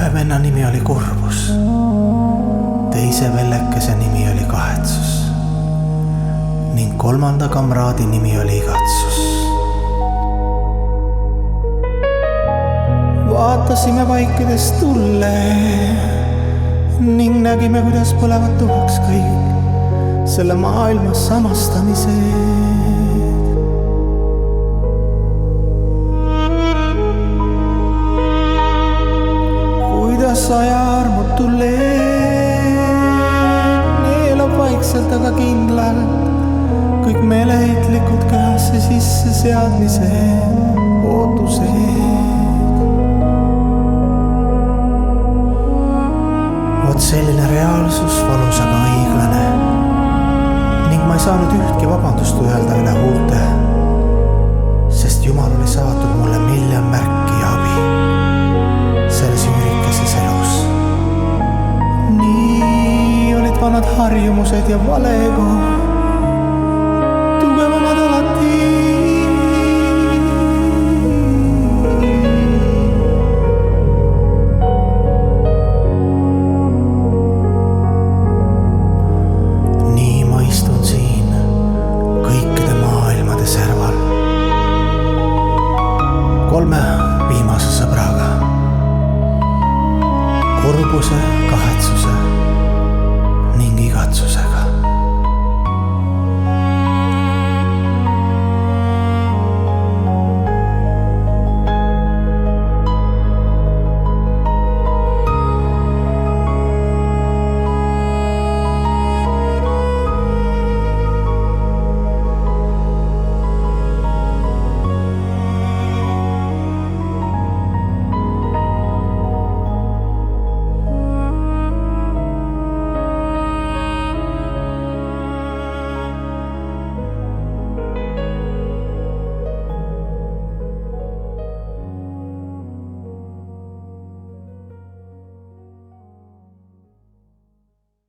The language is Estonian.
Ühe venna nimi oli kurbus, teise vellekese nimi oli kahetsus ning kolmanda kamraadi nimi oli igatsus. Vaatasime vaikides tulle ning nägime, kuidas põlevad tuhaks kõik selle maailma samastamised. Aja armutu leeg neelab vaikselt, aga kindlalt kõik meeleheitlikud kehasse sisse seadmised, ootused. Vot selline reaalsus, valus aga õiglane ning ma ei saanud ühtki vabandust öelda üle huulte, sest Jumal oli saatnud mulle miljon märki ja abi selles üürikeses elus. Nii olid vanad harjumused ja valego tugevamad alati. Nii ma istun siin kõikide maailmade serval kolme viimase sõbraga, kurbuse, kahetsuse